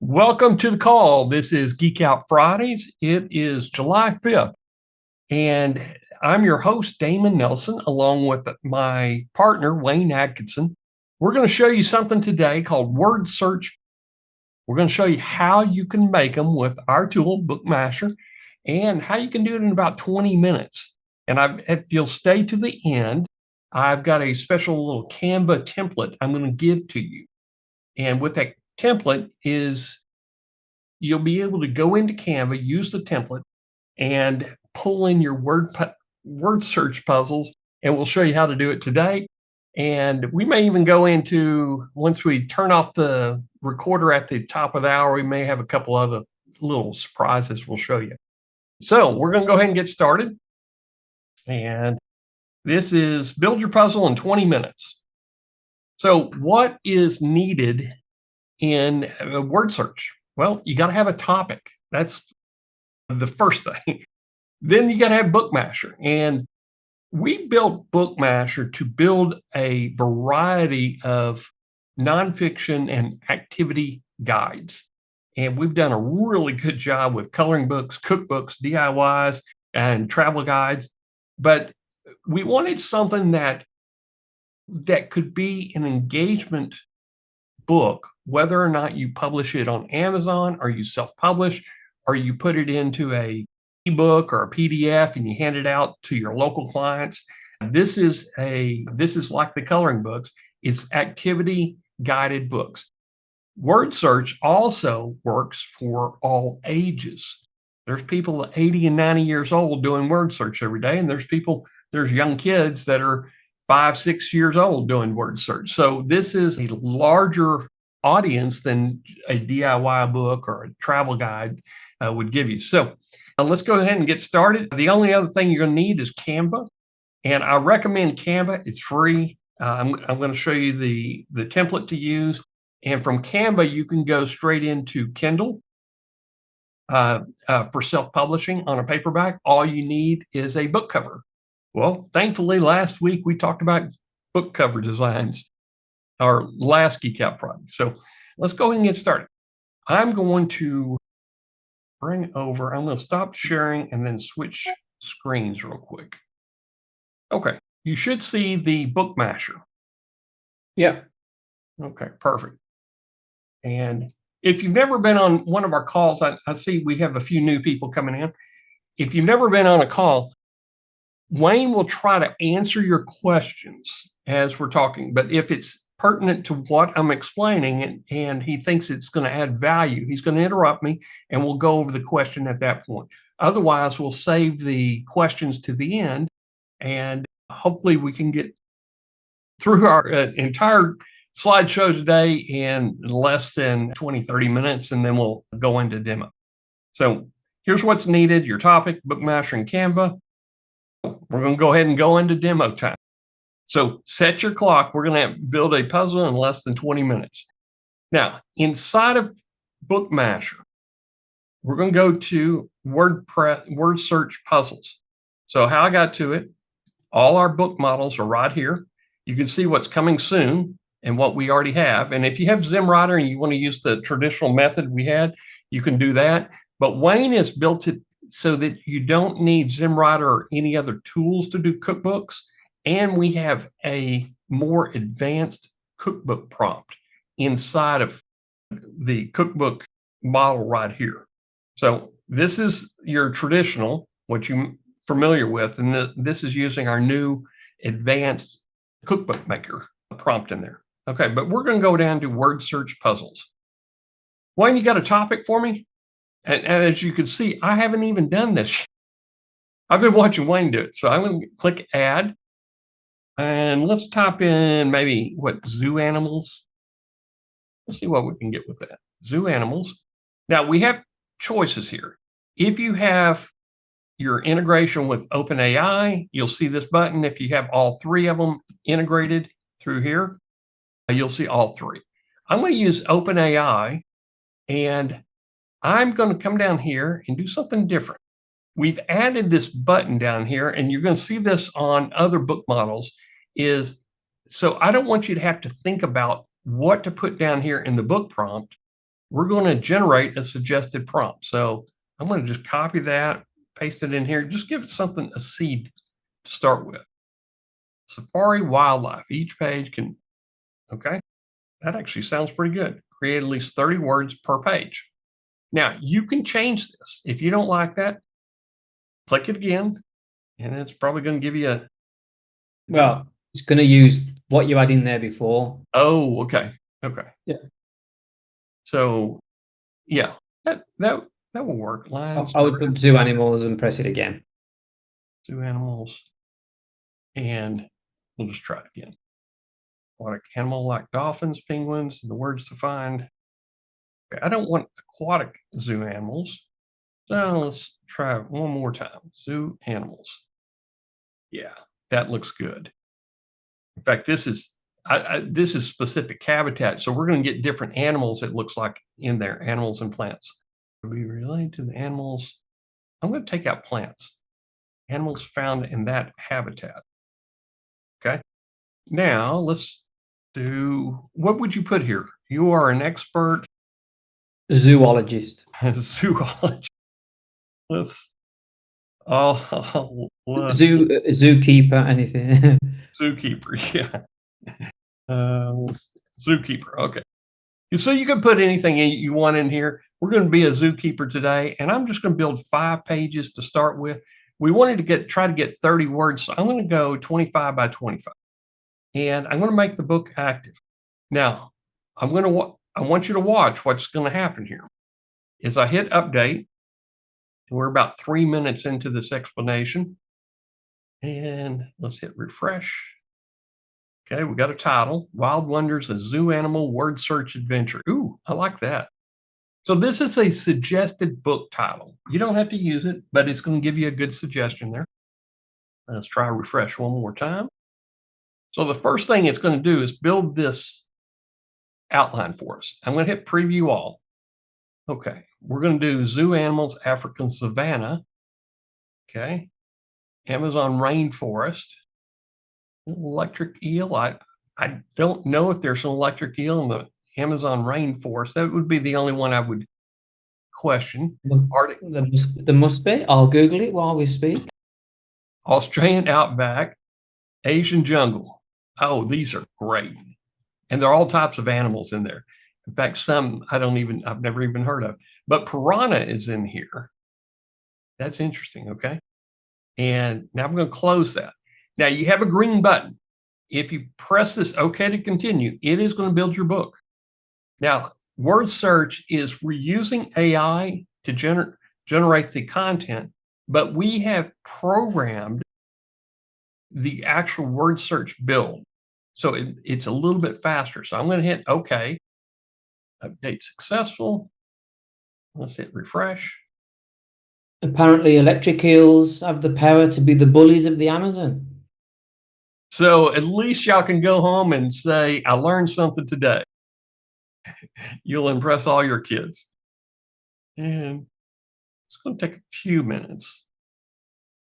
Welcome to the call. This is Geek Out Fridays. It is July 5th, and I'm your host, Damon Nelson, along with my partner, Wayne Atkinson. We're going to show you something today called Wordsearch. We're going to show you how you can make them with our tool, Bookmasher, and how you can do it in about 20 minutes. And if you'll stay to the end, I've got a special little Canva template I'm going to give to you. And with that template is you'll be able to go into Canva, use the template, and pull in your word search puzzles, and we'll show you how to do it today. And we may even go into, once we turn off the recorder at the top of the hour, we may have a couple other little surprises we'll show you. So we're going to go ahead and get started. And this is build your puzzle in 20 minutes. So what is needed in a word search? Well, you got to have a topic. That's the first thing. Then you got to have Bookmasher. And we built Bookmasher to build a variety of nonfiction and activity guides. And we've done a really good job with coloring books, cookbooks, DIYs, and travel guides. But we wanted something that could be an engagement book, whether or not you publish it on Amazon or you self-publish or you put it into a ebook or a PDF and you hand it out to your local clients. This is like the coloring books. It's activity guided books. Wordsearch also works for all ages. There's people 80 and 90 years old doing Wordsearch every day, and there's young kids that are 5, 6 years old doing Wordsearch. So this is a larger audience than a DIY book or a travel guide would give you. So let's go ahead and get started. The only other thing you're going to need is Canva. And I recommend Canva. It's free. I'm going to show you the template to use. And from Canva, you can go straight into Kindle for self-publishing on a paperback. All you need is a book cover. Well, thankfully, last week we talked about book cover designs, our last Geek Out Friday. So let's go ahead and get started. I'm going to I'm going to stop sharing and then switch screens real quick. Okay, you should see the Bookmasher. Yeah. Okay, perfect. And if you've never been on one of our calls, I see we have a few new people coming in. If you've never been on a call, Wayne will try to answer your questions as we're talking, but if it's pertinent to what I'm explaining and he thinks it's going to add value, he's going to interrupt me and we'll go over the question at that point. Otherwise, we'll save the questions to the end and hopefully we can get through our entire slideshow today in less than 20, 30 minutes, and then we'll go into demo. So here's what's needed: your topic, Bookmasher, and Canva. We're going to go ahead and go into demo time. So set your clock. We're going to build a puzzle in less than 20 minutes. Now, inside of Bookmasher, we're going to go to Wordsearch puzzles. So how I got to it, all our book models are right here. You can see what's coming soon and what we already have. And if you have ZimWriter and you want to use the traditional method we had, you can do that. But Wayne has built it so that you don't need ZimWriter or any other tools to do cookbooks. And we have a more advanced cookbook prompt inside of the cookbook model right here. So this is your traditional, what you're familiar with, and this is using our new advanced cookbook maker prompt in there. Okay, but we're going to go down to Wordsearch puzzles. Wayne, you got a topic for me? And as you can see, I haven't even done this. I've been watching Wayne do it. So I'm going to click add. And let's type in maybe zoo animals. Let's see what we can get with that. Zoo animals. Now we have choices here. If you have your integration with OpenAI, you'll see this button. If you have all three of them integrated through here, you'll see all three. I'm going to use OpenAI, and I'm going to come down here and do something different. We've added this button down here, and you're going to see this on other book models. So I don't want you to have to think about what to put down here in the book prompt. we're going to generate a suggested prompt. So I'm going to just copy that, paste it in here, just give it something, a seed to start with. Safari wildlife. Each page can, okay, that actually sounds pretty good. Create at least 30 words per page. Now, you can change this. If you don't like that, click it again, and it's probably going to give you a different. Well, it's going to use what you had in there before. Oh, okay. Okay. Yeah. So, yeah, that will work. Lines, I would put zoo animals and press it again. zoo animals, and we'll just try it again. Aquatic animal like dolphins, penguins, and the words to find. Okay, I don't want aquatic zoo animals. So let's try it one more time. Zoo animals. Yeah, that looks good. In fact, this is this is specific habitat, so we're going to get different animals. It looks like in there, animals and plants. Are we related to the animals? I'm going to take out plants. Animals found in that habitat. Okay. Now let's do. What would you put here? You are an expert Zoologist. zoologist. Let's. Oh, Zookeeper, anything. zookeeper. Yeah. Zookeeper. Okay. So you can put anything you want in here. We're going to be a zookeeper today, and I'm just going to build 5 pages to start with. We wanted to try to get 30 words, so I'm going to go 25 by 25, and I'm going to make the book active. Now, I want you to watch what's going to happen here. As I hit update, we're about 3 minutes into this explanation, and let's hit refresh. Okay, we got a title, Wild Wonders, a Zoo Animal Word Search Adventure. Ooh, I like that. So this is a suggested book title. You don't have to use it, but it's going to give you a good suggestion there. Let's try refresh one more time. So the first thing it's going to do is build this outline for us. I'm going to hit preview all. Okay, we're going to do zoo animals, African savanna. Okay, Amazon rainforest. Electric eel. I don't know if there's an electric eel in the Amazon rainforest. That would be the only one I would question. Arctic, There must be. I'll Google it while we speak. Australian outback, Asian jungle. Oh, these are great. And there are all types of animals in there. In fact, some I've never even heard of. But piranha is in here. That's interesting. Okay. And now I'm going to close that. Now you have a green button. If you press this OK to continue, it is going to build your book. Now, Wordsearch is we're using AI to generate the content, but we have programmed the actual Wordsearch build. So it's a little bit faster. So I'm going to hit OK. Update successful. Let's hit refresh. Apparently, electric eels have the power to be the bullies of the Amazon. So at least y'all can go home and say, I learned something today. You'll impress all your kids. And it's going to take a few minutes.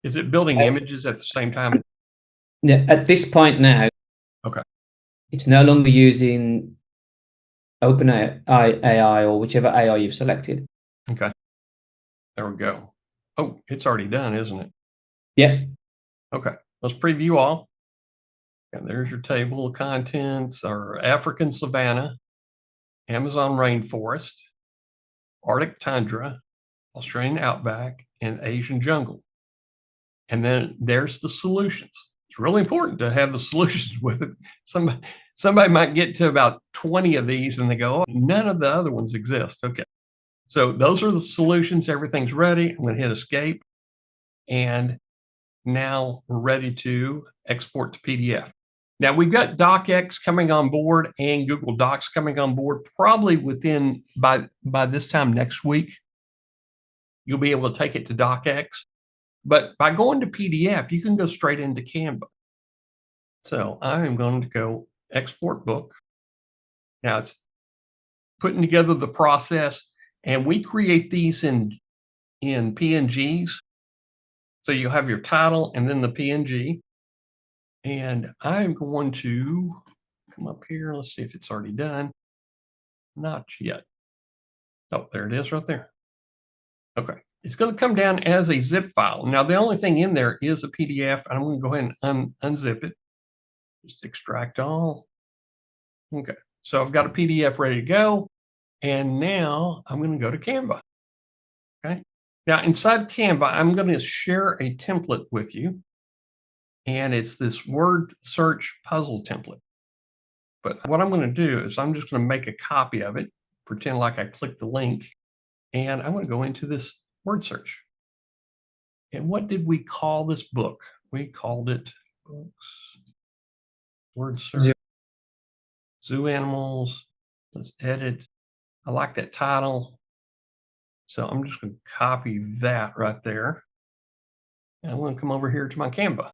Is it building images at the same time? Yeah, at this point now, Okay. it's no longer using OpenAI or whichever AI you've selected. Okay. There we go. Oh, it's already done, isn't it? Yeah. Okay. Let's preview all. And there's your table of contents, our African savanna, Amazon rainforest, Arctic tundra, Australian outback, and Asian jungle. And then there's the solutions. It's really important to have the solutions with it. Somebody might get to about 20 of these and they go, oh, none of the other ones exist. Okay. So those are the solutions. Everything's ready. I'm going to hit escape. And now we're ready to export to PDF. Now we've got DocX coming on board and Google Docs coming on board probably by this time next week. You'll be able to take it to DocX. But by going to PDF, you can go straight into Canva. So I am going to go export book. Now it's putting together the process, and we create these in PNGs. So you'll have your title and then the PNG. And I'm going to come up here. Let's see if it's already done. Not yet. Oh, there it is right there. Okay. It's going to come down as a zip file. Now, the only thing in there is a PDF. I'm going to go ahead and unzip it. Just extract all. Okay. So I've got a PDF ready to go. And now I'm going to go to Canva. Okay. Now, inside Canva, I'm going to share a template with you. And it's this word search puzzle template. But what I'm going to do is I'm just going to make a copy of it, pretend like I clicked the link, and I'm going to go into this word search. And what did we call this book? We called it books, word search, zoo animals. Let's edit. I like that title. So I'm just going to copy that right there. And I'm going to come over here to my Canva.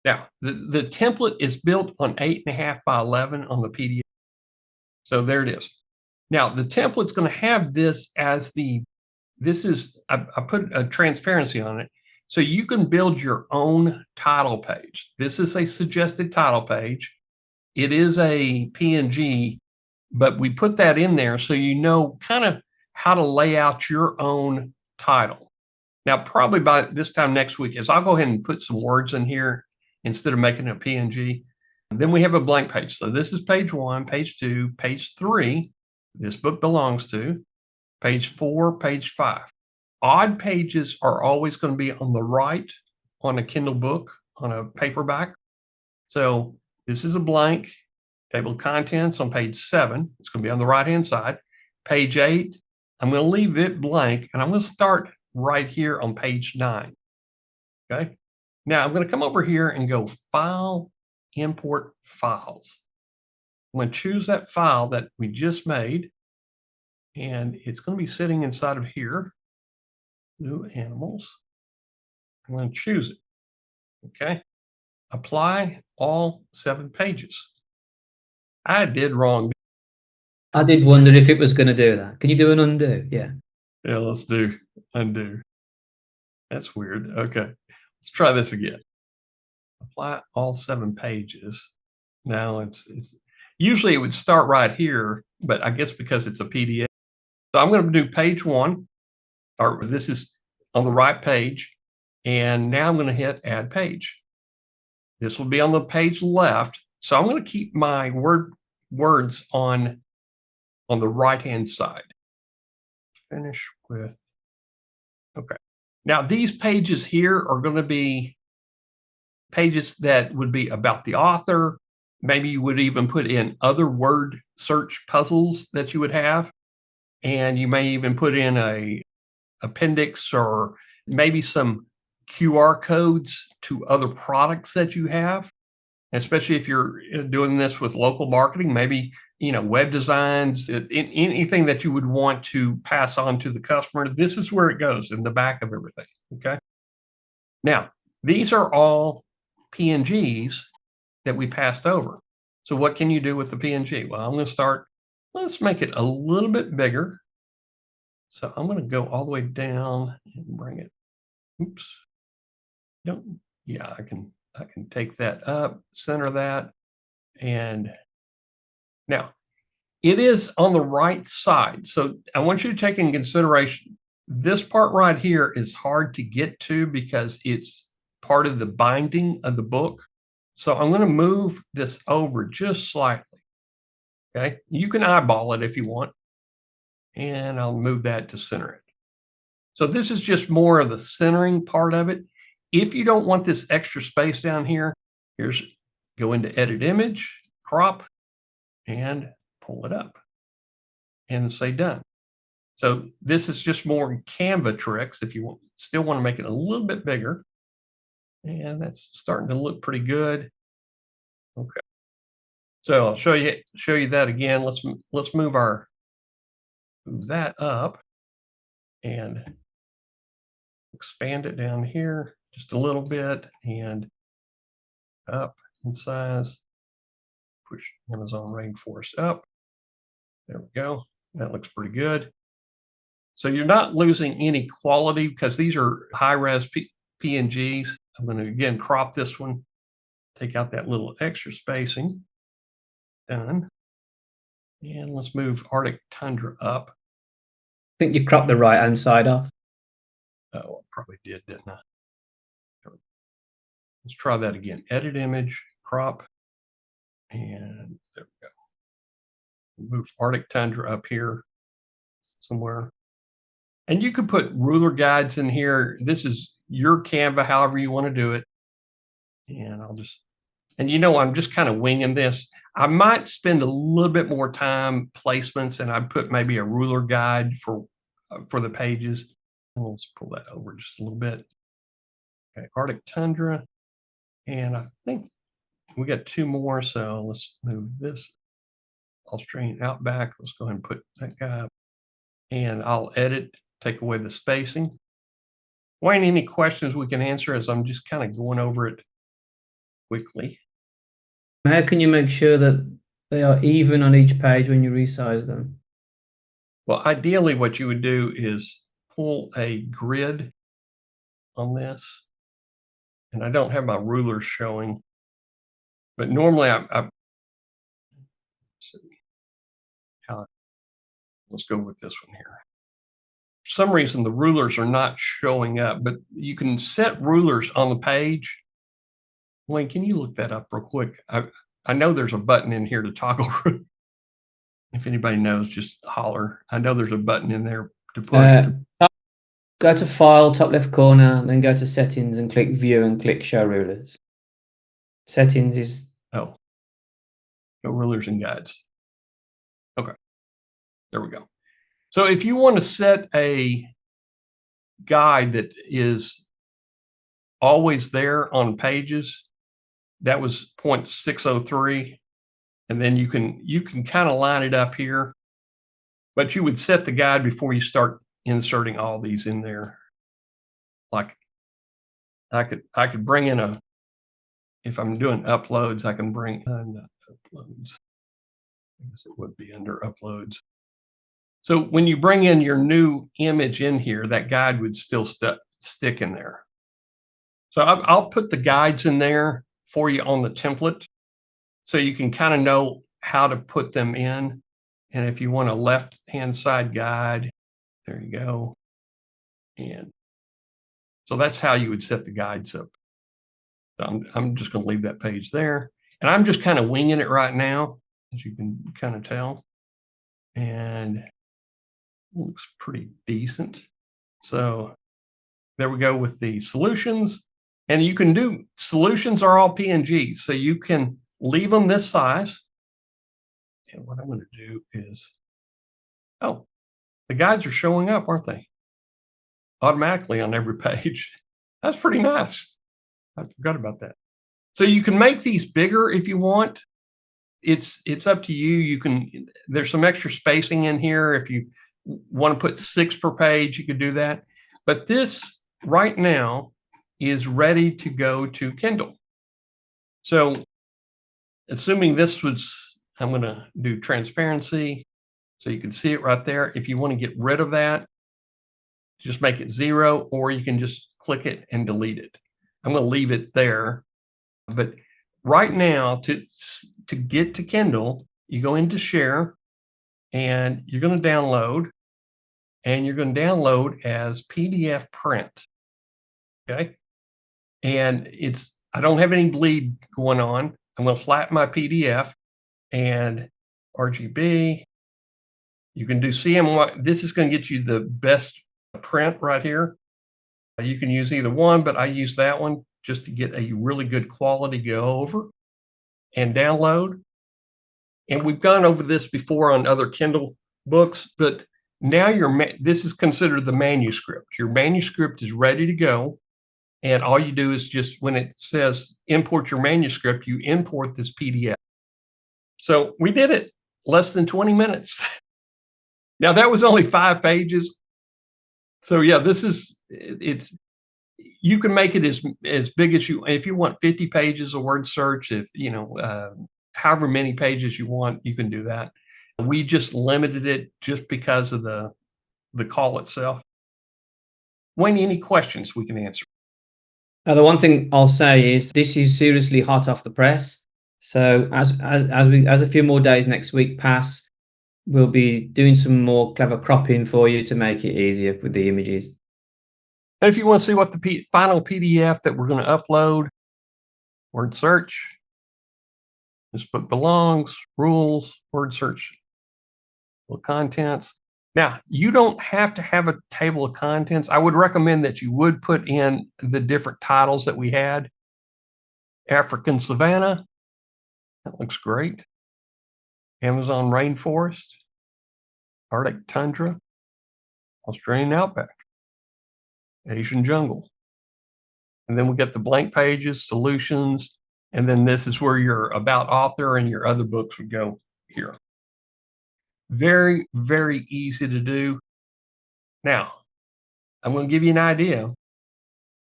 Now, the template is built on 8.5 by 11 on the PDF. So there it is. Now, the template's going to have this as I put a transparency on it. So you can build your own title page. This is a suggested title page. It is a PNG, but we put that in there so you know kind of how to lay out your own title. Now, probably by this time next week, I'll go ahead and put some words in here instead of making a PNG. Then we have a blank page. So this is page 1, page 2, page 3. This book belongs to page 4, page 5. Odd pages are always going to be on the right on a Kindle book, on a paperback. So this is a blank. Table of contents on page 7. It's going to be on the right-hand side. Page 8, I'm going to leave it blank, and I'm going to start right here on page 9. Okay. Now I'm going to come over here and go File, Import Files. I'm going to choose that file that we just made, and it's going to be sitting inside of here. New animals. I'm going to choose it. Okay. Apply all 7 pages. I did wrong. I did wonder if it was going to do that. Can you do an undo? Yeah. Yeah, let's do undo. That's weird. Okay. Let's try this again. Apply all 7 pages. Now it's usually it would start right here, but I guess because it's a PDF. So I'm going to do page 1, or this is on the right page. And now I'm going to hit add page. This will be on the page left. So I'm going to keep my words on the right-hand side. Finish with, okay. Now these pages here are going to be pages that would be about the author. Maybe you would even put in other word search puzzles that you would have. And you may even put in a appendix or maybe some QR codes to other products that you have, especially if you're doing this with local marketing, maybe, web designs, anything that you would want to pass on to the customer. This is where it goes in the back of everything. Okay. Now, these are all PNGs that we passed over. So what can you do with the PNG? Well, I'm going to start, let's make it a little bit bigger. So I'm going to go all the way down and bring it. Oops. Yeah, I can take that up, center that. And now it is on the right side. So I want you to take in consideration, this part right here is hard to get to because it's part of the binding of the book. So I'm going to move this over just slightly. Okay. You can eyeball it if you want. And I'll move that to center it. So this is just more of the centering part of it. If you don't want this extra space down here, go into edit image, crop, and pull it up and say done. So this is just more Canva tricks if you still want to make it a little bit bigger. And that's starting to look pretty good. Okay. So I'll show you that again. Let's move that up and expand it down here just a little bit and up in size. Push Amazon Rainforest up. There we go. That looks pretty good. So you're not losing any quality because these are high-res PNGs. I'm going to again crop this one, take out that little extra spacing. Done. And let's move Arctic Tundra up. think you cropped the right-hand side off. Oh, I probably didn't I? Let's try that again. Edit image, crop, and there we go. Move Arctic Tundra up here somewhere. And you could put ruler guides in here. This is your Canva, however you want to do it. And I'm just kind of winging this. I might spend a little bit more time placements, and I'd put maybe a ruler guide for the pages. And let's pull that over just a little bit. Okay, Arctic Tundra. And I think we got 2 more, so let's move this. Australian Outback. Let's go ahead and put that guy up. And I'll edit, take away the spacing. Wayne, any questions we can answer as I'm just kind of going over it quickly? How can you make sure that they are even on each page when you resize them? Well, ideally, what you would do is pull a grid on this. And I don't have my rulers showing, but normally let's see let's go with this one here. For some reason, the rulers are not showing up, but you can set rulers on the page. Wayne, can you look that up real quick? I know there's a button in here to toggle. If anybody knows, just holler. I know there's a button in there to put. Go to File, top left corner, then go to Settings and click View and click Show Rulers. Settings is... Oh, no rulers and guides. Okay, there we go. So if you want to set a guide that is always there on pages, that was 0.603. And then you can kind of line it up here, but you would set the guide before you start inserting all these in there. Like I could bring in if I'm doing uploads, I can bring in uploads. I guess it would be under uploads. So when you bring in your new image in here, that guide would still stick in there. So I'll put the guides in there for you on the template, so you can kind of know how to put them in. And if you want a left-hand side guide, there you go. And so that's how you would set the guides up. So I'm just going to leave that page there. And I'm just kind of winging it right now, as you can kind of tell. And it looks pretty decent. So there we go with the solutions. And you can do solutions are all PNGs, so you can leave them this size. And what I'm going to do is, oh, the guides are showing up, aren't they? Automatically on every page. That's pretty nice. I forgot about that. So you can make these bigger if you want. It's up to you. There's some extra spacing in here. If you want to put 6 per page, you could do that. But this right now is ready to go to Kindle. So assuming this was, I'm going to do transparency so you can see it right there. If you want to get rid of that, just make it 0, or you can just click it and delete it. I'm going to leave it there. But right now, to get to Kindle, you go into Share, and you're going to download, and you're going to download as PDF print. Okay? And I don't have any bleed going on. I'm going to flatten my PDF and RGB. You can do CMY. This is going to get you the best print right here. You can use either one, but I use that one just to get a really good quality go over and download. And we've gone over this before on other Kindle books, but now this is considered the manuscript. Your manuscript is ready to go. And all you do is just, when it says import your manuscript, you import this PDF. So we did it less than 20 minutes. Now that was only 5 pages. So yeah, you can make it as big as if you want 50 pages of Wordsearch, however many pages you want, you can do that. We just limited it just because of the call itself. Wayne, any questions we can answer? Now, the one thing I'll say is this is seriously hot off the press. So as a few more days next week pass, we'll be doing some more clever cropping for you to make it easier with the images. And if you want to see what the final PDF that we're going to upload, word search, this book belongs, rules, word search, contents. Now, you don't have to have a table of contents. I would recommend that you would put in the different titles that we had. African savanna, that looks great. Amazon rainforest, Arctic tundra, Australian outback, Asian jungle. And then we get the blank pages, solutions, and then this is where your about author and your other books would go here. Very, very easy to do. Now, I'm going to give you an idea.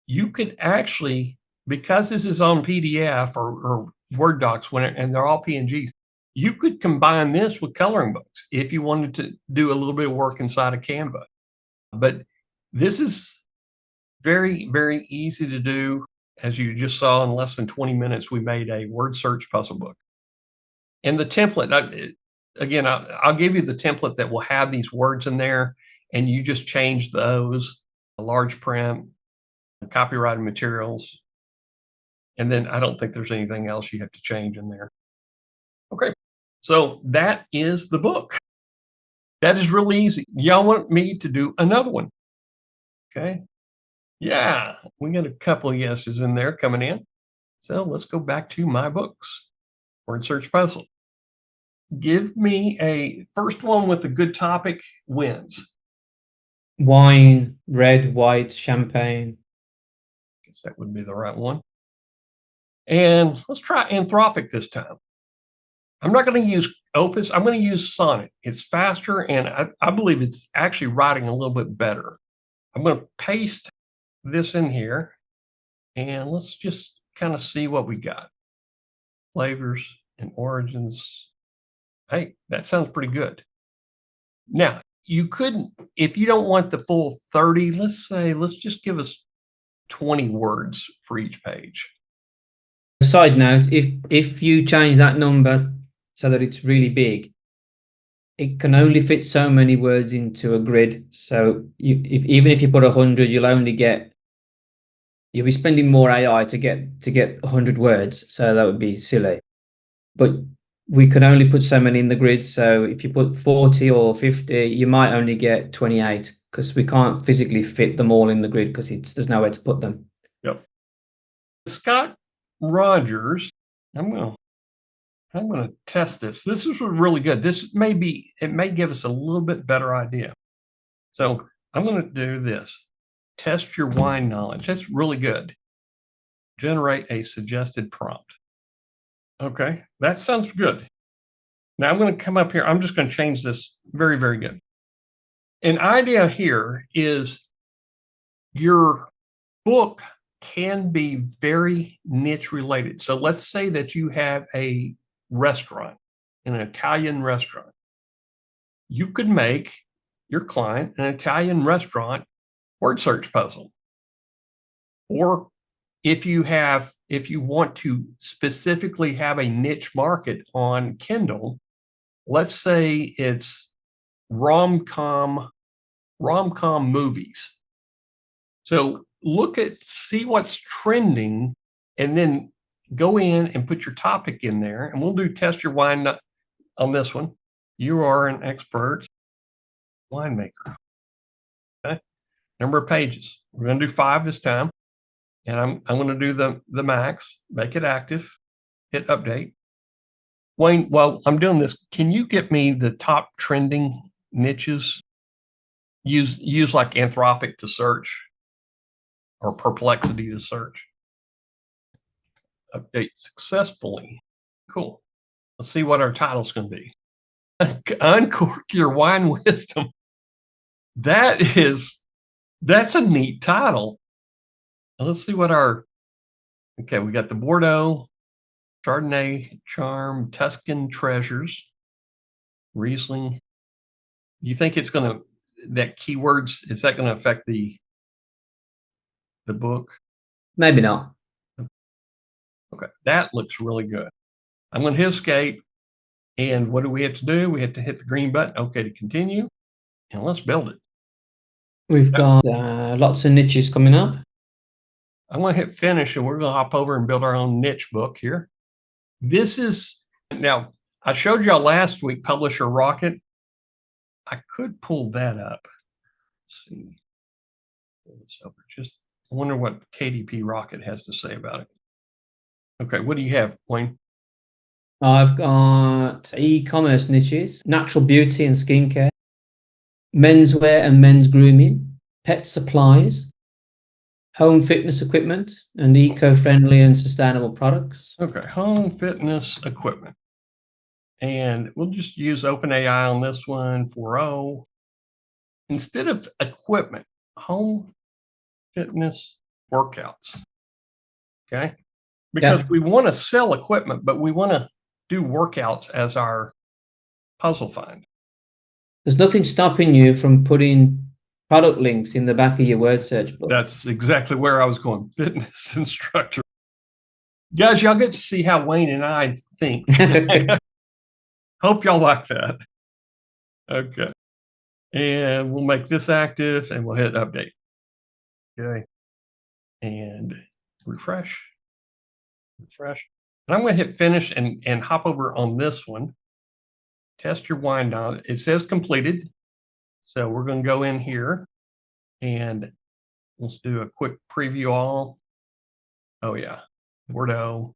You could actually, because this is on PDF or Word docs, and they're all PNGs, you could combine this with coloring books if you wanted to do a little bit of work inside of Canva. But this is very, very easy to do. As you just saw, in less than 20 minutes, we made a word search puzzle book. And the template, again, I'll give you the template that will have these words in there, and you just change those, a large print, copyrighted materials. And then I don't think there's anything else you have to change in there. Okay, so that is the book. That is really easy. Y'all want me to do another one? Okay. Yeah, we got a couple of yeses in there coming in. So let's go back to my books. Word search puzzle. Give me a first one with a good topic wins. Wine, red, white, champagne. Guess that would be the right one. And let's try Anthropic this time. I'm not going to use Opus. I'm going to use Sonnet. It's faster, and I believe it's actually writing a little bit better. I'm going to paste this in here, and let's just kind of see what we got. Flavors and origins. Hey, that sounds pretty good. Now, you could, if you don't want the full 30, let's just give us 20 words for each page. Side note, if you change that number so that it's really big, it can only fit so many words into a grid. So even if you put 100, you'll be spending more AI to get 100 words. So that would be silly. But we can only put so many in the grid. So if you put 40 or 50, you might only get 28 because we can't physically fit them all in the grid because there's nowhere to put them. Yep. Scott Rogers, I'm gonna test this. This is really good. It may give us a little bit better idea. So I'm gonna do this. Test your wine knowledge. That's really good. Generate a suggested prompt. Okay, that sounds good. Now I'm going to come up here. I'm just going to change this. Very, very good. An idea here is your book can be very niche related. So let's say that you have a restaurant, an Italian restaurant. You could make your client an Italian restaurant word search puzzle. Or if you want to specifically have a niche market on Kindle, let's say it's rom-com movies. So see what's trending, and then go in and put your topic in there, and we'll do test your wine on this one. You are an expert winemaker. Okay. Number of pages. We're going to do 5 this time. And I'm going to do the max, make it active, hit update. Wayne, while I'm doing this, can you get me the top trending niches? Use like Anthropic to search or Perplexity to search. Update successfully. Cool. Let's see what our title's going to be. Uncork your wine wisdom. That's a neat title. Let's see what okay, we got the Bordeaux, Chardonnay, Charm, Tuscan Treasures, Riesling. You think that keywords, is that going to affect the book? Maybe not. Okay, that looks really good. I'm going to hit escape. And what do we have to do? We have to hit the green button, OK to continue, and let's build it. We've got lots of niches coming up. I'm going to hit finish, and we're going to hop over and build our own niche book here. This is, now, I showed y'all last week, Publisher Rocket. I could pull that up. Let's see. Just, I wonder what KDP Rocket has to say about it. Okay, what do you have, Wayne? I've got e-commerce niches, natural beauty and skincare, menswear and men's grooming, pet supplies, home fitness equipment, and eco-friendly and sustainable products. Okay, home fitness equipment. And we'll just use OpenAI on this one, 4.0. Instead of equipment, home fitness workouts. Okay, because we want to sell equipment, but we want to do workouts as our puzzle find. There's nothing stopping you from putting product links in the back of your word search book. That's exactly where I was going. Fitness instructor. Guys, y'all get to see how Wayne and I think. Hope y'all like that. Okay. And we'll make this active and we'll hit update. Okay. And refresh. Refresh. And I'm going to hit finish and hop over on this one. Test your wind down. It says completed. So we're going to go in here and let's do a quick preview all. Oh, yeah. Wordo.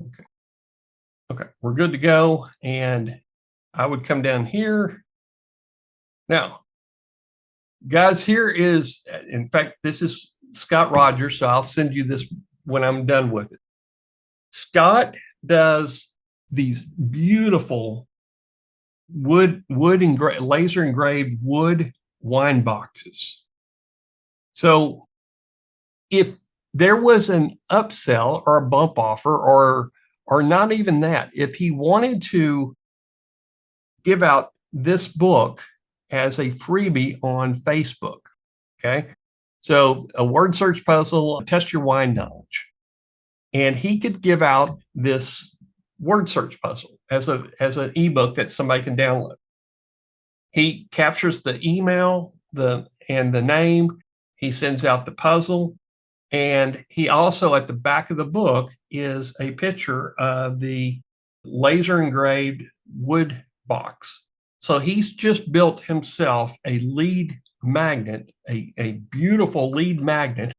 Okay. Okay. We're good to go. And I would come down here. Now, guys, here is, in fact, this is Scott Rogers. So I'll send you this when I'm done with it. Scott does these beautiful laser engraved wood wine boxes. So if there was an upsell or a bump offer or not even that, if he wanted to give out this book as a freebie on Facebook, okay? So a word search puzzle, test your wine knowledge. And he could give out this word search puzzle as an ebook that somebody can download. He captures the email and the name. He sends out the puzzle. And he also, at the back of the book, is a picture of the laser engraved wood box. So he's just built himself a lead magnet, a beautiful lead magnet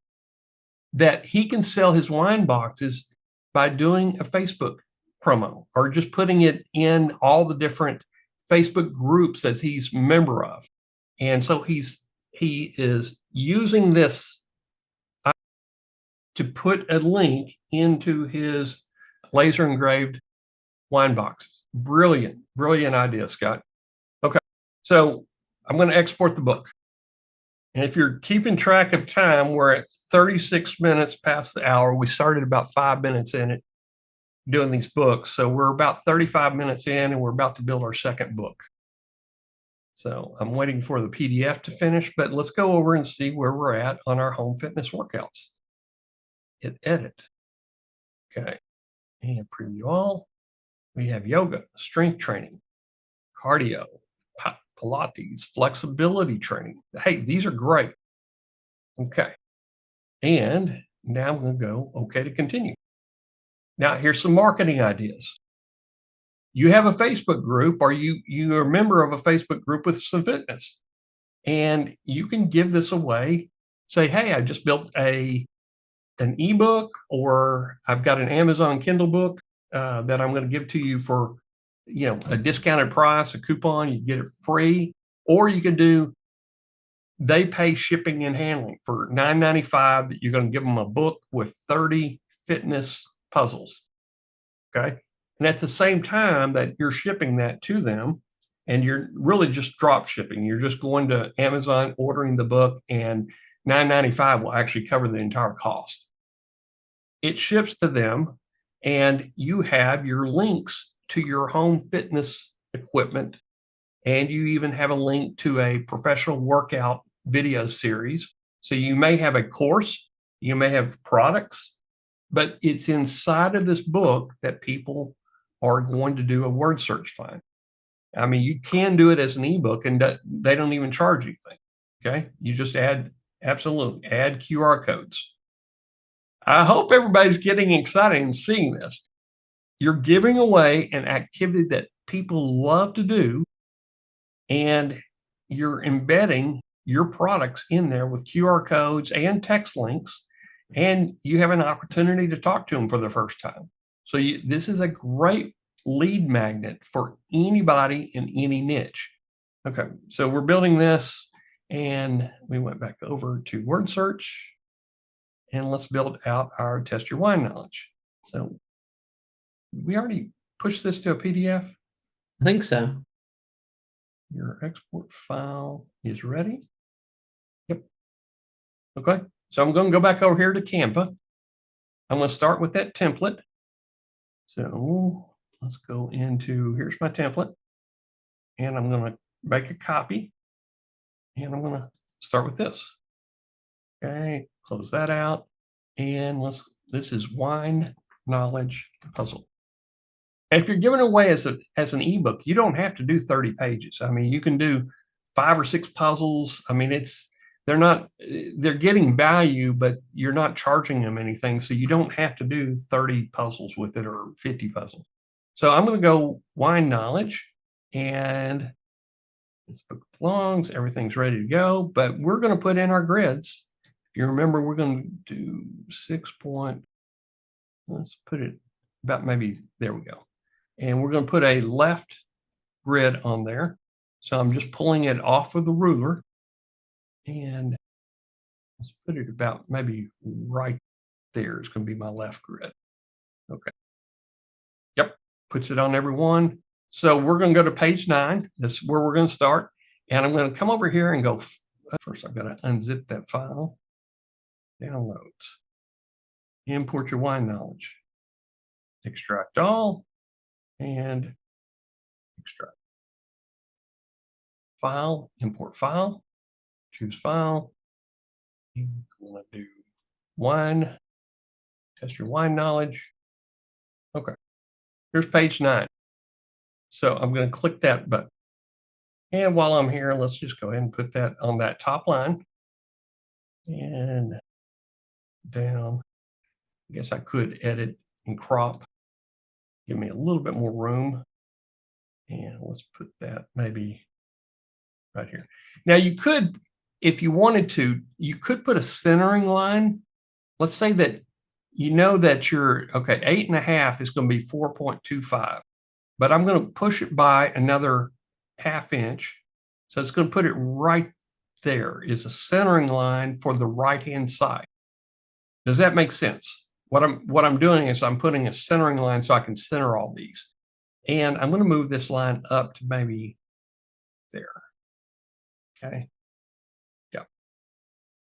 that he can sell his wine boxes by doing a Facebook promo or just putting it in all the different Facebook groups that he's a member of. And so he is using this to put a link into his laser engraved wine boxes. Brilliant, brilliant idea, Scott. Okay, so I'm going to export the book. And if you're keeping track of time, we're at 36 minutes past the hour. We started about 5 minutes in it doing these books. So we're about 35 minutes in and we're about to build our second book. So I'm waiting for the PDF to finish, but let's go over and see where we're at on our home fitness workouts. Hit edit. Okay. And preview all. We have yoga, strength training, cardio, Pilates, flexibility training. Hey, these are great. Okay. And now I'm going to go OK to continue. Now, here's some marketing ideas. You have a Facebook group or you're a member of a Facebook group with some fitness. And you can give this away. Say, hey, I just built an ebook or I've got an Amazon Kindle book that I'm going to give to you for a discounted price, a coupon, you get it free, or you can do, they pay shipping and handling for $9.95 that you're going to give them a book with 30 fitness puzzles. Okay. And at the same time that you're shipping that to them, and you're really just drop shipping, you're just going to Amazon, ordering the book, and $9.95 will actually cover the entire cost. It ships to them, and you have your links to your home fitness equipment, and you even have a link to a professional workout video series. So you may have a course, you may have products, but it's inside of this book that people are going to do a word search find. I mean, you can do it as an ebook and they don't even charge anything. Okay. You just add QR codes. I hope everybody's getting excited and seeing this. You're giving away an activity that people love to do, and you're embedding your products in there with QR codes and text links, and you have an opportunity to talk to them for the first time. So this is a great lead magnet for anybody in any niche. Okay, so we're building this, and we went back over to Wordsearch, and let's build out our test your wine knowledge. So we already pushed this to a PDF. I think so. Your export file is ready. Yep. Okay, so I'm going to go back over here to Canva. I'm going to start with that template. So let's go into, here's my template, and I'm going to make a copy, and I'm going to start with this. Okay, close that out, and this is wine knowledge puzzle. And if you're giving away as an ebook, you don't have to do 30 pages. I mean, you can do 5 or 6 puzzles. I mean, they're getting value, but you're not charging them anything. So you don't have to do 30 puzzles with it or 50 puzzles. So I'm going to go wine knowledge, and this book belongs, everything's ready to go, but we're going to put in our grids. If you remember, we're going to do 6 point, let's put it about maybe, there we go. And we're going to put a left grid on there. So I'm just pulling it off of the ruler, and let's put it about maybe right there is going to be my left grid. Okay. Yep. Puts it on every one. So we're going to go to page 9. That's where we're going to start. And I'm going to come over here and go, first I've got to unzip that file. Downloads. Import your wine knowledge. Extract all. And extract. File, import file, choose file. I'm going to do wine, test your wine knowledge. Okay, here's page 9. So I'm going to click that button. And while I'm here, let's just go ahead and put that on that top line. And down. I guess I could edit and crop. Give me a little bit more room. And let's put that maybe right here. Now you could, if you wanted to, you could put a centering line. Let's say that you know that your, okay, 8.5 is going to be 4.25, but I'm going to push it by another ½ inch. So it's going to put it right there is a centering line for the right-hand side. Does that make sense? What I'm doing is I'm putting a centering line so I can center all these. And I'm going to move this line up to maybe there. Okay. Yeah.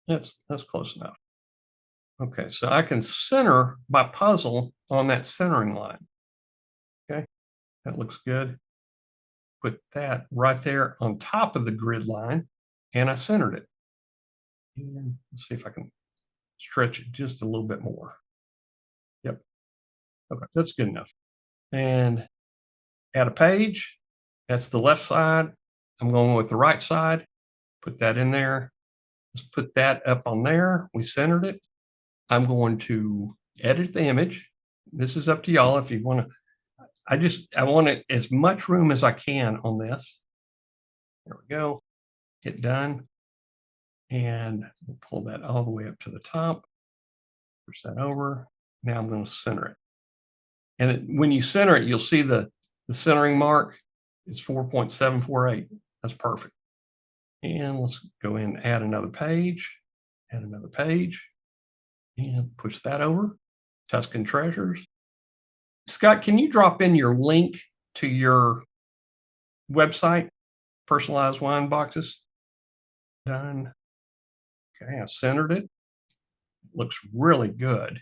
That's close enough. Okay, so I can center my puzzle on that centering line. Okay, that looks good. Put that right there on top of the grid line, and I centered it. And let's see if I can stretch it just a little bit more. Yep. Okay, that's good enough. And add a page. That's the left side. I'm going with the right side. Put that in there. Let's put that up on there. We centered it. I'm going to edit the image. This is up to y'all if you want to. I want it as much room as I can on this. There we go. Hit done. And we'll pull that all the way up to the top. Push that over. Now I'm going to center it. And when you center it, you'll see the centering mark is 4.748. That's perfect. And let's go in and add another page. Add another page. And push that over. Tuscan Treasures. Scott, can you drop in your link to your website, Personalized Wine Boxes? Done. Okay, I centered it. Looks really good.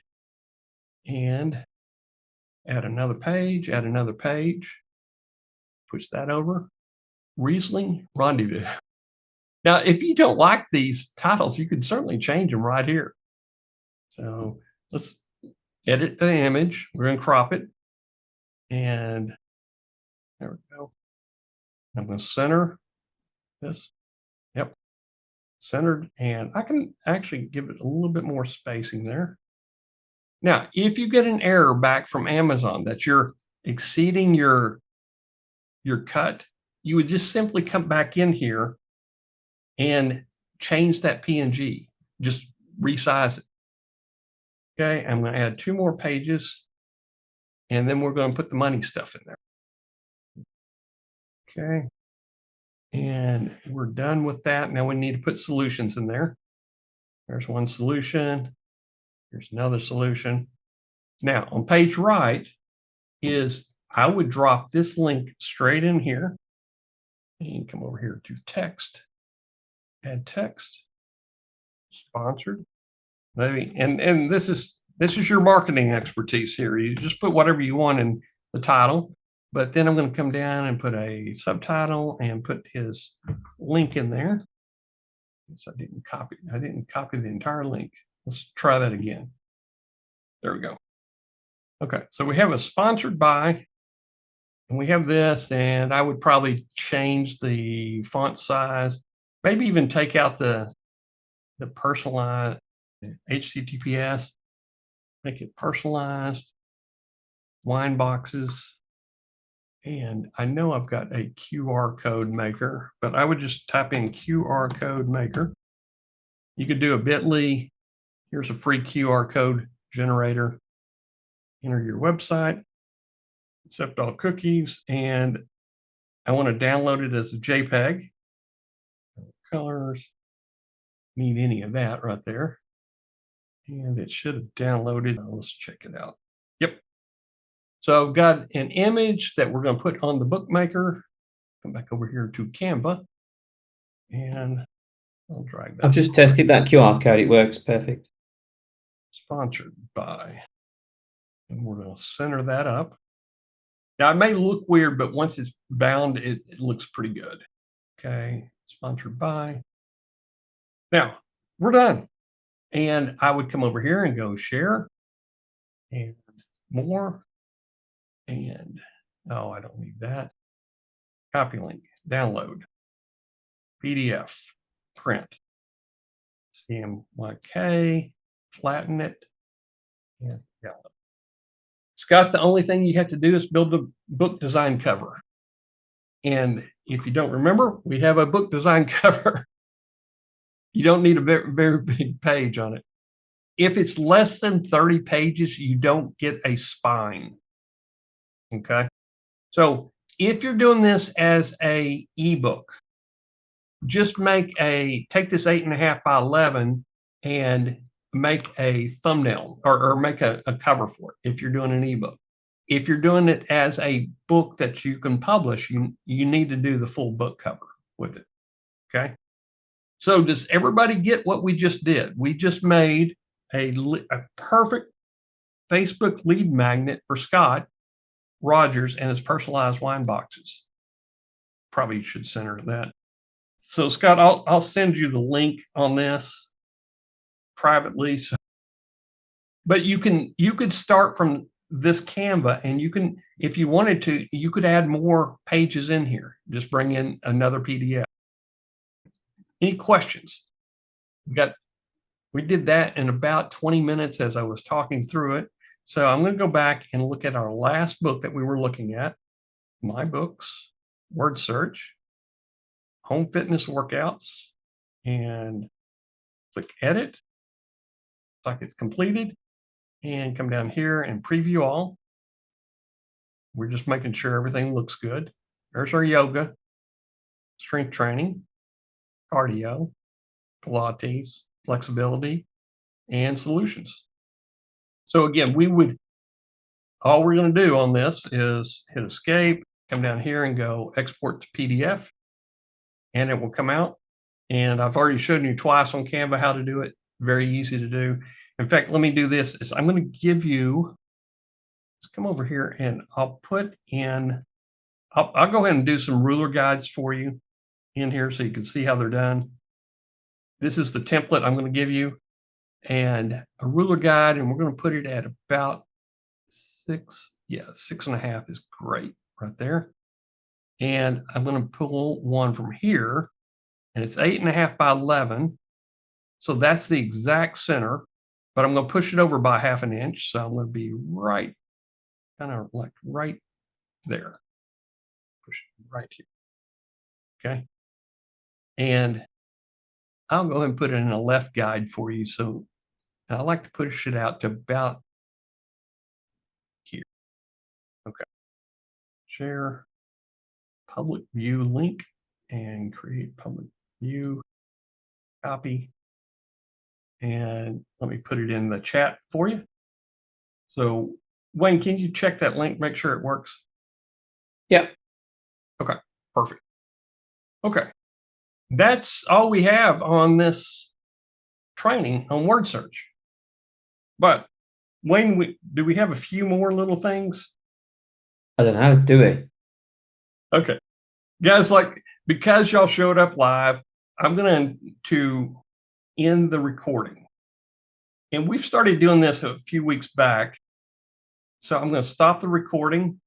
And add another page, push that over. Riesling Rendezvous. Now, if you don't like these titles, you can certainly change them right here. So let's edit the image. We're going to crop it. And there we go. I'm going to center this. Yep. Centered. And I can actually give it a little bit more spacing there. Now, if you get an error back from Amazon that you're exceeding your cut, you would just simply come back in here and change that PNG. Just resize it. Okay, I'm going to add 2 more pages, and then we're going to put the money stuff in there. Okay, and we're done with that. Now we need to put solutions in there. There's one solution. Here's another solution. Now on page right is I would drop this link straight in here and come over here to text, add text, sponsored. Maybe, and this is your marketing expertise here. You just put whatever you want in the title, but then I'm going to come down and put a subtitle and put his link in there. So I didn't copy the entire link. Let's try that again. There we go. Okay, so we have a sponsored by, and we have this, and I would probably change the font size, maybe even take out the personalized HTTPS, make it personalized, wine boxes, and I know I've got a QR code maker, but I would just type in QR code maker. You could do a bit.ly. Here's a free QR code generator. Enter your website, accept all cookies, and I want to download it as a JPEG. Colors, need any of that right there. And it should have downloaded. Let's check it out. Yep. So I've got an image that we're going to put on the bookmaker. Come back over here to Canva. And I'll drag that. I've just tested that QR code. It works perfect. Sponsored by. And we're going to center that up. Now, it may look weird, but once it's bound, it looks pretty good. Okay. Sponsored by. Now, we're done. And I would come over here and go share and more. And oh, I don't need that. Copy link, download, PDF, print, CMYK, flatten it, and download. Scott, the only thing you have to do is build the book design cover. And if you don't remember, we have a book design cover. You don't need a very, very big page on it. If it's less than 30 pages, you don't get a spine. Okay. So if you're doing this as a ebook, just take this 8.5 by 11 and make a thumbnail or make a cover for it if you're doing an ebook. If you're doing it as a book that you can publish, you need to do the full book cover with it. Okay. So does everybody get what we just did? We just made a perfect Facebook lead magnet for Scott Rogers and his personalized wine boxes. Probably should center that. So Scott, I'll send you the link on this privately. But you could start from this Canva, and you can, if you wanted to, you could add more pages in here. Just bring in another PDF. Any questions? We did that in about 20 minutes as I was talking through it. So I'm going to go back and look at our last book that we were looking at, My Books, Wordsearch, Home Fitness Workouts, and click Edit. It's like it's completed, and come down here and preview all. We're just making sure everything looks good. There's our yoga, strength training, cardio, Pilates, flexibility, and solutions. So again, all we're going to do on this is hit escape, come down here and go export to PDF, and it will come out. And I've already shown you twice on Canva how to do it. Very easy to do. In fact, let me do this. I'm going to give you, let's come over here and I'll go ahead and do some ruler guides for you in here so you can see how they're done. This is the template I'm going to give you, and a ruler guide, and we're going to put it at about 6 Yeah, 6.5 is great right there. And I'm going to pull one from here, and it's 8.5 by 11. So that's the exact center, but I'm going to push it over by 1/2 inch. So I'm going to be right, kind of like right there. Push it right here. Okay. And I'll go ahead and put it in a left guide for you. So I like to push it out to about here. Okay. Share public view link and create public view, copy. And let me put it in the chat for you. So Wayne, can you check that link, make sure it works? Yep. Okay, perfect. Okay. That's all we have on this training on Wordsearch. But Wayne, do we have a few more little things? I don't know, do we? Okay. Guys, like, because y'all showed up live, I'm going to end the recording. And we've started doing this a few weeks back. So I'm going to stop the recording